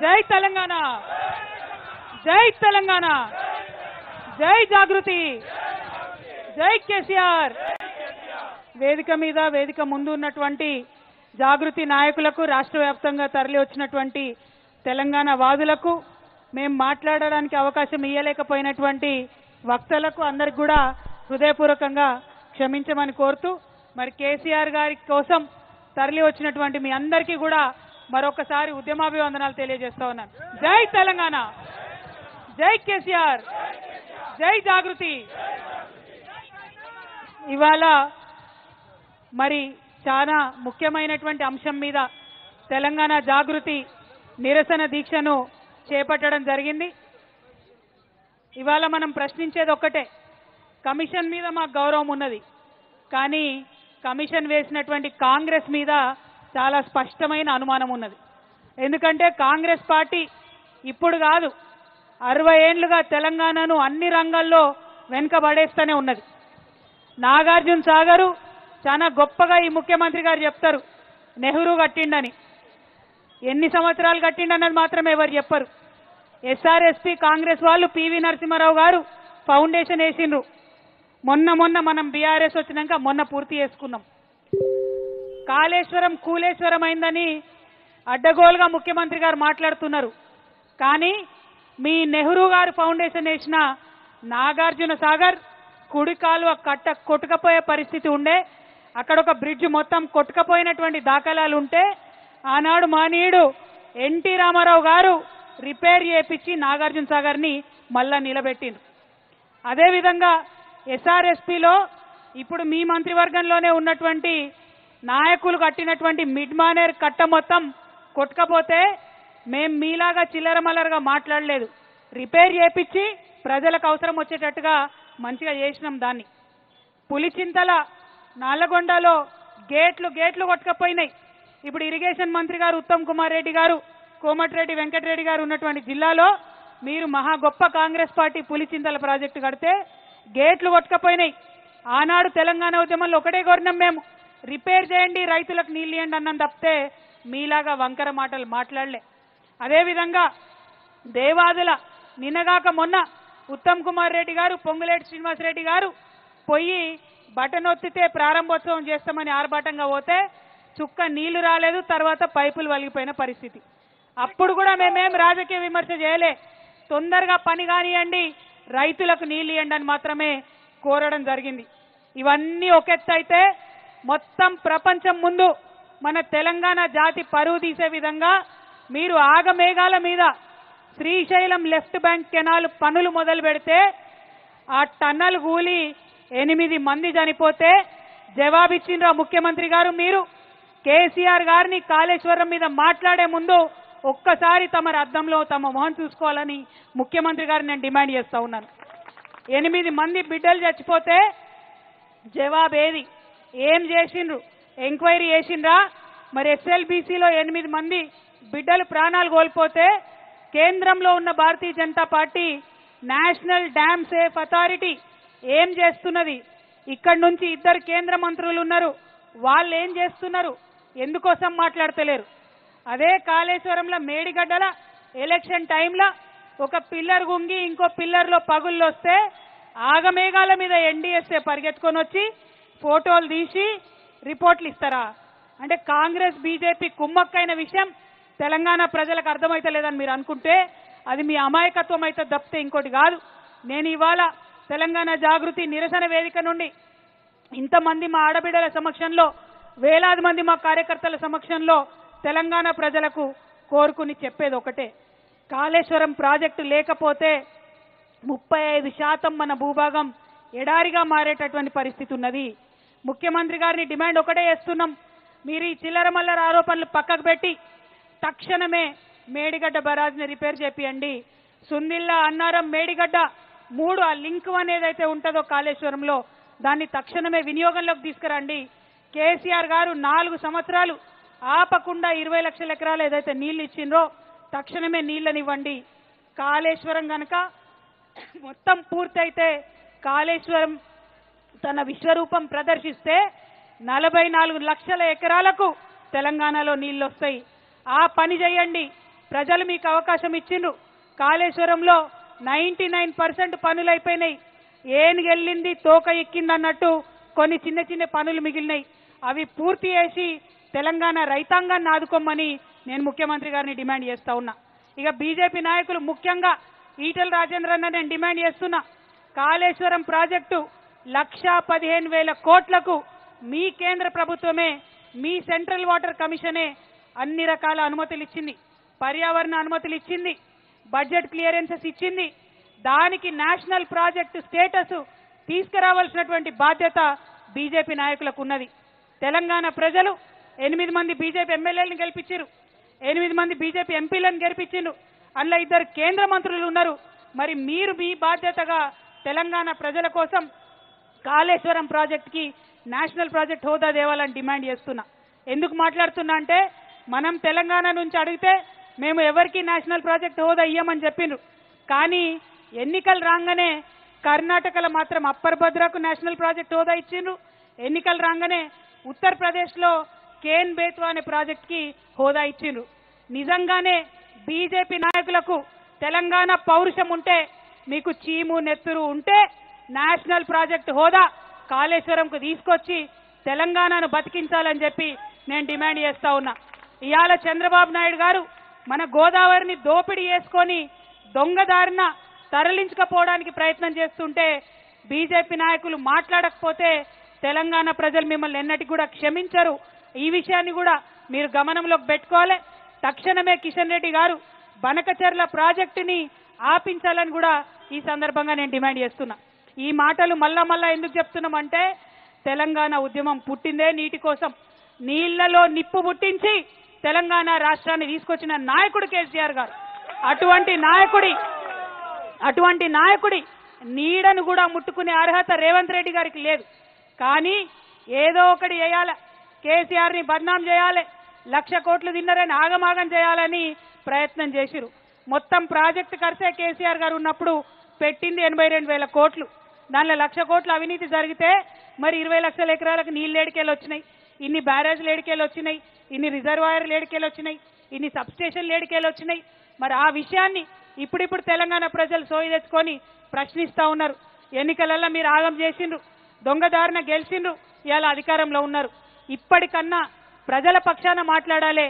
జై తెలంగాణ, జై తెలంగాణ, జై జాగృతి, జై కేసీఆర్. వేదిక మీద వేదిక ముందు ఉన్నటువంటి జాగృతి నాయకులకు, రాష్ట్ర వ్యాప్తంగా తరలి వచ్చినటువంటి తెలంగాణ వాదులకు, మేము మాట్లాడడానికి అవకాశం ఇవ్వలేకపోయినటువంటి వక్తలకు అందరికి కూడా హృదయపూర్వకంగా క్షమించమని కోరుతూ, మరి కేసీఆర్ గారి కోసం తరలి వచ్చినటువంటి మీ అందరికీ కూడా మరొకసారి ఉద్యమాభివందనాలు తెలియజేస్తా ఉన్నాను. జై తెలంగాణ, జై కేసీఆర్, జై జాగృతి. ఇవాళ మరి చాలా ముఖ్యమైనటువంటి అంశం మీద తెలంగాణ జాగృతి నిరసన దీక్షను చేపట్టడం జరిగింది. ఇవాళ మనం ప్రశ్నించేది ఒక్కటే, కమిషన్ మీద మాకు గౌరవం ఉన్నది, కానీ కమిషన్ వేసినటువంటి కాంగ్రెస్ మీద చాలా స్పష్టమైన అనుమానం ఉన్నది. ఎందుకంటే కాంగ్రెస్ పార్టీ ఇప్పుడు కాదు, 60 ఏళ్లుగా తెలంగాణను అన్ని రంగాల్లో వెనుకబడేస్తూనే ఉన్నది. నాగార్జున సాగరు చాలా గొప్పగా ఈ ముఖ్యమంత్రి గారు చెప్తారు, నెహ్రూ కట్టిండని. ఎన్ని సంవత్సరాలు కట్టిండన్నది మాత్రమే ఎవరు చెప్పరు. ఎస్ఆర్ఎస్పీ కాంగ్రెస్ వాళ్ళు పివి నరసింహారావు గారు ఫౌండేషన్ వేసిండ్రు. మొన్న మనం బీఆర్ఎస్ వచ్చినాక మొన్న పూర్తి చేసుకున్నాం. కాళేశ్వరం కూలేశ్వరం అయిందని అడ్డగోలుగా ముఖ్యమంత్రి గారు మాట్లాడుతున్నారు. కానీ మీ నెహ్రూ గారు ఫౌండేషన్ వేసిన నాగార్జున సాగర్ కుడి కాలువ కొట్టుకపోయే పరిస్థితి ఉండే, అక్కడ ఒక బ్రిడ్జ్ మొత్తం కొట్టుకపోయినటువంటి దాఖలాలు ఉంటే ఆనాడు మానీయుడు ఎన్టీ రామారావు గారు రిపేర్ చేయించి నాగార్జున సాగర్ని మళ్ళా నిలబెట్టిండ్రు. అదేవిధంగా ఎస్ఆర్ఎస్పీలో ఇప్పుడు మీ మంత్రివర్గంలోనే ఉన్నటువంటి నాయకులు కట్టినటువంటి మిడ్ మానేర్ కట్ట మొత్తం కొట్టుకపోతే మేం మీలాగా చిల్లర మల్లరగా మాట్లాడలేదు, రిపేర్ చేయించి ప్రజలకు అవసరం వచ్చేటట్టుగా మంచిగా చేసినాం దాన్ని. పులిచింతల నల్లగొండలో గేట్లు కొట్టుకపోయినాయి. ఇప్పుడు ఇరిగేషన్ మంత్రి గారు ఉత్తమ్ కుమార్ రెడ్డి గారు, కోమటిరెడ్డి వెంకటరెడ్డి గారు ఉన్నటువంటి జిల్లాలో మీరు మహా గొప్ప కాంగ్రెస్ పార్టీ పులిచింతల ప్రాజెక్టు కడితే గేట్లు కొట్టుకపోయినాయి. ఆనాడు తెలంగాణ ఉద్యమంలో ఒకటే కోరినాం మేము, రిపేర్ చేయండి, రైతులకు నీళ్ళు ఇవ్వండి అన్నం తప్పితే మీలాగా వంకర మాటలు మాట్లాడలే. అదేవిధంగా దేవాదుల నిన్నగాక మొన్న ఉత్తమ్ కుమార్ రెడ్డి గారు, పొంగులేటి శ్రీనివాసరెడ్డి గారు పోయి బటన్ ఒత్తితే ప్రారంభోత్సవం చేస్తామని ఆర్భాటంగా పోతే చుక్క నీళ్లు రాలేదు, తర్వాత పైపులు వలిగిపోయిన పరిస్థితి. అప్పుడు కూడా మేమేం రాజకీయ విమర్శ చేయలే, తొందరగా పని కానియండి, రైతులకు నీళ్లు ఇవ్వండి అని మాత్రమే కోరడం జరిగింది. ఇవన్నీ ఒకెత్తైతే మొత్తం ప్రపంచం ముందు మన తెలంగాణ జాతి పరువు తీసే విధంగా మీరు ఆగమేఘాల మీద శ్రీశైలం లెఫ్ట్ బ్యాంక్ కెనాల్ పనులు మొదలు పెడితే ఆ టన్నల్ కూలి 8 మంది చనిపోతే జవాబిచ్చిండ్రు ముఖ్యమంత్రి గారు. మీరు కేసీఆర్ గారిని కాళేశ్వరం మీద మాట్లాడే ముందు ఒక్కసారి తమ అద్దంలో తమ మొహం చూసుకోవాలని ముఖ్యమంత్రి గారిని నేను డిమాండ్ చేస్తా ఉన్నాను. 8 మంది బిడ్డలు చచ్చిపోతే జవాబు ఏది? ఏం చేసిండ్రు? ఎంక్వైరీ చేసిండ్రా? మరి ఎస్ఎల్బీసీలో 8 మంది బిడ్డలు ప్రాణాలు కోల్పోతే కేంద్రంలో ఉన్న Bharatiya Janata Party National Dam Safe Authority ఏం చేస్తున్నది? ఇక్కడి నుంచి 2 కేంద్ర మంత్రులు ఉన్నారు, వాళ్ళు ఏం చేస్తున్నారు? ఎందుకోసం మాట్లాడతలేరు? అదే కాళేశ్వరంలో మేడిగడ్డల ఎలక్షన్ టైంలో ఒక పిల్లర్ గుంగి ఇంకో పిల్లర్లో పగుళ్ళు వస్తే ఆగమేఘాల మీద ఎన్డీఎస్ఏ పరిగెత్తుకొని వచ్చి ఫోటోలు తీసి రిపోర్ట్లు ఇస్తారా? అంటే కాంగ్రెస్ బీజేపీ కుమ్మక్కైన విషయం తెలంగాణ ప్రజలకు అర్థమైతలేదని మీరు అనుకుంటే అది మీ అమాయకత్వం అయితే తప్పితే ఇంకోటి కాదు. నేను ఇవాళ తెలంగాణ జాగృతి నిరసన వేదిక నుండి ఇంతమంది మా ఆడబిడ్డల సమక్షంలో, వేలాది మంది మా కార్యకర్తల సమక్షంలో తెలంగాణ ప్రజలకు కోరుకుని చెప్పేది ఒకటే, కాళేశ్వరం ప్రాజెక్టు లేకపోతే 35% మన భూభాగం ఎడారిగా మారేటటువంటి పరిస్థితి ఉన్నది. ముఖ్యమంత్రి గారిని డిమాండ్ ఒకటే చేస్తున్నాం, మీరు ఈ చిల్లర మల్లర ఆరోపణలు పక్కకు పెట్టి తక్షణమే మేడిగడ్డ బరాజ్ని రిపేర్ చేపియండి. సుందిల్లా, అన్నారం, మేడిగడ్డ 3 ఆ లింక్ అనేదైతే ఉంటుందో కాళేశ్వరంలో దాన్ని తక్షణమే వినియోగంలోకి తీసుకురండి. కేసీఆర్ గారు 4 సంవత్సరాలు ఆపకుండా 20 లక్షల ఎకరాలు ఏదైతే నీళ్లు ఇచ్చిండ్రో తక్షణమే నీళ్లనివ్వండి. కాళేశ్వరం గనక మొత్తం పూర్తయితే కాళేశ్వరం తన విశ్వరూపం ప్రదర్శిస్తే 44 లక్షల ఎకరాలకు తెలంగాణలో నీళ్లు వస్తాయి. ఆ పని చేయండి. ప్రజలు మీకు అవకాశం ఇచ్చిండ్రు. కాళేశ్వరంలో 99% పనులు అయిపోయినాయి. ఏనుగెళ్ళింది తోక ఎక్కింది అన్నట్టు కొన్ని చిన్న చిన్న పనులు మిగిలినాయి. అవి పూర్తి చేసి తెలంగాణ రైతాంగాన్ని ఆదుకోమని నేను ముఖ్యమంత్రి గారిని డిమాండ్ చేస్తా ఉన్నా. ఇక బీజేపీ నాయకులు ముఖ్యంగా ఈటెల రాజేంద్రన్న నేను డిమాండ్ చేస్తున్నా, కాళేశ్వరం ప్రాజెక్టు 1,15,000 కోట్లకు మీ కేంద్ర ప్రభుత్వమే, మీ సెంట్రల్ వాటర్ కమిషనే అన్ని రకాల అనుమతులు ఇచ్చింది, పర్యావరణ అనుమతులు ఇచ్చింది, బడ్జెట్ క్లియరెన్సెస్ ఇచ్చింది. దానికి నేషనల్ ప్రాజెక్టు స్టేటస్ తీసుకురావాల్సినటువంటి బాధ్యత బీజేపీ నాయకులకు ఉన్నది. తెలంగాణ ప్రజలు 8 మంది బీజేపీ ఎమ్మెల్యేలను గెలిపించారు, 8 మంది బీజేపీ ఎంపీలను గెలిపించారు. అందులో 2 కేంద్ర మంత్రులు ఉన్నారు. మరి మీరు మీ బాధ్యతగా తెలంగాణ ప్రజల కోసం కాళేశ్వరం ప్రాజెక్టుకి నేషనల్ ప్రాజెక్ట్ హోదా దేవాలని డిమాండ్ చేస్తున్నా. ఎందుకు మాట్లాడుతున్నా అంటే, మనం తెలంగాణ నుంచి అడిగితే మేము ఎవరికి నేషనల్ ప్రాజెక్ట్ హోదా ఇయ్యమని చెప్పిండ్రు. కానీ ఎన్నికలు రాగానే కర్ణాటకలో మాత్రం అప్పర్ భద్రకు నేషనల్ ప్రాజెక్ట్ హోదా ఇచ్చిండ్రు. ఎన్నికలు రాగానే ఉత్తరప్రదేశ్లో కేన్ బేత్వా అనే ప్రాజెక్ట్కి హోదా ఇచ్చిండ్రు. నిజంగానే బీజేపీ నాయకులకు తెలంగాణ పౌరుషం ఉంటే, మీకు చీము నెత్తురు ఉంటే నేషనల్ ప్రాజెక్ట్ హోదా కాళేశ్వరంకు తీసుకొచ్చి తెలంగాణను బతికించాలని చెప్పి నేను డిమాండ్ చేస్తా ఉన్నా. ఇవాళ చంద్రబాబు నాయుడు గారు మన గోదావరిని దోపిడీ చేసుకొని దొంగదారిన తరలించకపోవడానికి ప్రయత్నం చేస్తుంటే బీజేపీ నాయకులు మాట్లాడకపోతే తెలంగాణ ప్రజలు మిమ్మల్ని ఎన్నటికి కూడా క్షమించరు. ఈ విషయాన్ని కూడా మీరు గమనంలోకి పెట్టుకోవాలి. తక్షణమే కిషన్ రెడ్డి గారు బనకచెర్ల ప్రాజెక్టుని ఆపించాలని కూడా ఈ సందర్భంగా నేను డిమాండ్ చేస్తున్నా. ఈ మాటలు మళ్ళా ఎందుకు చెప్తున్నామంటే, తెలంగాణ ఉద్యమం పుట్టిందే నీటి కోసం. నీళ్లలో నిప్పు పుట్టించి తెలంగాణ రాష్ట్రాన్ని తీసుకొచ్చిన నాయకుడు కేసీఆర్ గారు. అటువంటి నాయకుడి నీడను కూడా ముట్టుకునే అర్హత రేవంత్ రెడ్డి గారికి లేదు. కానీ ఏదో ఒకటి చేయాలి, కేసీఆర్ని బద్నాం చేయాలి, 1,00,000 కోట్లు తిన్నారని ఆగమాగం చేయాలని ప్రయత్నం చేసిరు. మొత్తం ప్రాజెక్టు ఖర్చే కేసీఆర్ గారు ఉన్నప్పుడు పెట్టింది 82,000 కోట్లు. దానిలో 1,00,000 కోట్ల అవినీతి జరిగితే మరి 20 లక్షల ఎకరాలకు నీళ్ళు ఏడికేలు వచ్చినాయి, ఇన్ని బ్యారేజ్లు ఏడికేలు వచ్చినాయి, ఇన్ని రిజర్వాయర్లు ఏడికేలు వచ్చినాయి, ఇన్ని సబ్స్టేషన్లు ఏడికేలు వచ్చినాయి. మరి ఆ విషయాన్ని ఇప్పుడు తెలంగాణ ప్రజలు సోయి తెచ్చుకొని ప్రశ్నిస్తా ఉన్నారు. ఎన్నికలలో మీరు ఆగం చేసిండ్రు, దొంగదారిన గెలిచిండ్రు, ఇవాళ అధికారంలో ఉన్నారు. ఇప్పటికన్నా ప్రజల పక్షాన మాట్లాడాలి,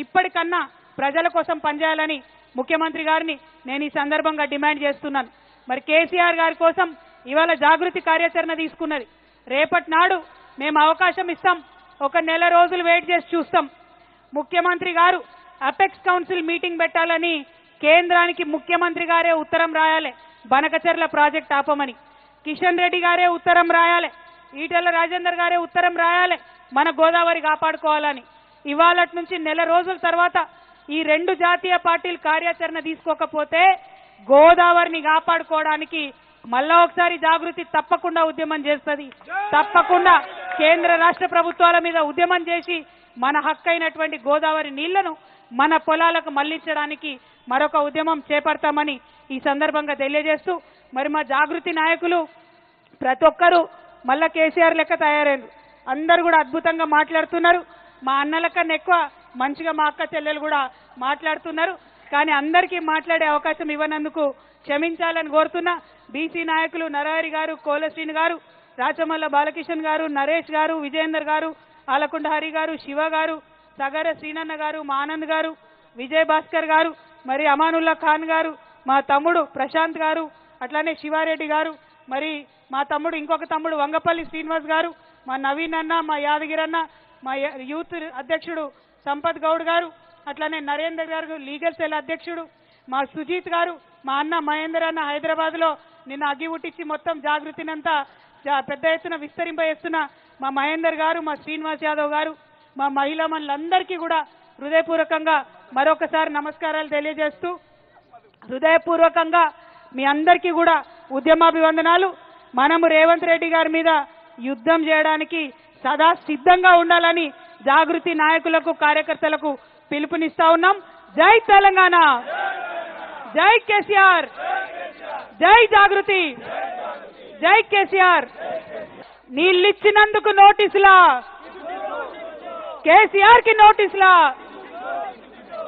ఇప్పటికన్నా ప్రజల కోసం పనిచేయాలని ముఖ్యమంత్రి గారిని నేను ఈ సందర్భంగా డిమాండ్ చేస్తున్నాను. మరి కేసీఆర్ గారి కోసం ఇవాళ జాగృతి కార్యాచరణ తీసుకున్నది. రేపటి నాడు మేము అవకాశం ఇస్తాం, 1 నెల రోజులు వెయిట్ చేసి చూస్తాం. ముఖ్యమంత్రి గారు అపెక్స్ కౌన్సిల్ మీటింగ్ పెట్టాలని కేంద్రానికి ముఖ్యమంత్రి గారే ఉత్తరం రాయాలి, బనకచెర్ల ప్రాజెక్ట్ ఆపమని. కిషన్ రెడ్డి గారే ఉత్తరం రాయాలి, ఈటెల రాజేందర్ గారే ఉత్తరం రాయాలి, మన గోదావరి కాపాడుకోవాలని. ఇవాళ నుంచి నెల రోజుల తర్వాత ఈ 2 జాతీయ పార్టీలు కార్యాచరణ తీసుకోకపోతే గోదావరిని కాపాడుకోవడానికి మళ్ళా ఒకసారి జాగృతి తప్పకుండా ఉద్యమం చేస్తుంది. తప్పకుండా కేంద్ర రాష్ట్ర ప్రభుత్వాల మీద ఉద్యమం చేసి మన హక్కైనటువంటి గోదావరి నీళ్లను మన పొలాలకు మళ్లించడానికి మరొక ఉద్యమం చేపడతామని ఈ సందర్భంగా తెలియజేస్తూ, మరి మా జాగృతి నాయకులు ప్రతి ఒక్కరూ మళ్ళా కేసీఆర్ లెక్క తయారైంది. అందరూ కూడా అద్భుతంగా మాట్లాడుతున్నారు. మా అన్నల కన్నా ఎక్కువ మంచిగా మా అక్క చెల్లెలు కూడా మాట్లాడుతున్నారు. కానీ అందరికీ మాట్లాడే అవకాశం ఇవ్వనందుకు క్షమించాలని కోరుతున్నా. బీసీ నాయకులు నరహరి గారు, కోలశ్రీని గారు, రాచమల్ల బాలకిషన్ గారు, నరేష్ గారు, విజయేందర్ గారు, ఆలకొండ హరి గారు, శివ గారు, సగర శ్రీనన్న గారు, మా ఆనంద్ గారు, విజయ్ భాస్కర్ గారు, మరి అమానుల్లా ఖాన్ గారు, మా తమ్ముడు ప్రశాంత్ గారు, అట్లానే శివారెడ్డి గారు, మరి మా తమ్ముడు ఇంకొక తమ్ముడు వంగపల్లి శ్రీనివాస్ గారు, మా నవీన్ అన్న, మా యాదగిరి అన్న, మా యూత్ అధ్యక్షుడు సంపత్ గౌడ్ గారు, అట్లానే నరేందర్ గారు లీగల్ సెల్ అధ్యక్షుడు, మా సుజీత్ గారు, మా అన్న మహేందర్ అన్న హైదరాబాద్లో నిన్న అగ్గి ఉట్టించి మొత్తం జాగృతినంతా పెద్ద ఎత్తున విస్తరింపజేస్తున్న మా మహేందర్ గారు, మా శ్రీనివాస్ యాదవ్ గారు, మా మహిళా మనులందరికీ కూడా హృదయపూర్వకంగా మరొకసారి నమస్కారాలు తెలియజేస్తూ, హృదయపూర్వకంగా మీ అందరికీ కూడా ఉద్యమాభివందనాలు. మనము రేవంత్ రెడ్డి గారి మీద యుద్ధం చేయడానికి సదా సిద్ధంగా ఉండాలని జాగృతి నాయకులకు, కార్యకర్తలకు పిలుపునిస్తా ఉన్నాం. జై తెలంగాణ, జై కేసీఆర్, జై జాగృతి, జై కేసీఆర్. నీళ్ళిచ్చినందుకు నోటీసులా, కేసీఆర్ కి నోటీసులా,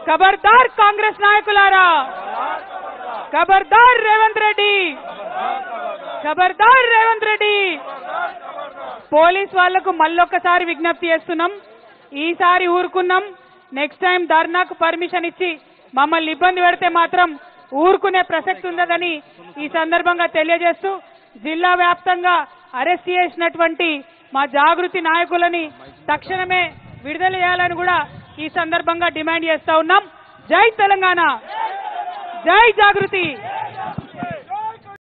ఖబర్దార్ కాంగ్రెస్ నాయకులారా, ఖబర్దార్ రేవంత్ రెడ్డి, ఖబర్దార్ రేవంత్ రెడ్డి. పోలీస్ వాళ్లకు మళ్ళొక్కసారి విజ్ఞప్తి చేస్తున్నాం, ఈసారి ఊరుకున్నాం, నెక్స్ట్ టైం ధర్నాకు పర్మిషన్ ఇచ్చి మమ్మల్ని ఇబ్బంది పెడితే మాత్రం ఊరుకునే ప్రసక్తి ఉండదని ఈ సందర్భంగా తెలియజేస్తూ, జిల్లా వ్యాప్తంగా అరెస్ట్ చేసినటువంటి మా జాగృతి నాయకులని తక్షణమే విడుదల చేయాలని కూడా ఈ సందర్భంగా డిమాండ్ చేస్తా ఉన్నాం. జై తెలంగాణ, జై జాగృతి.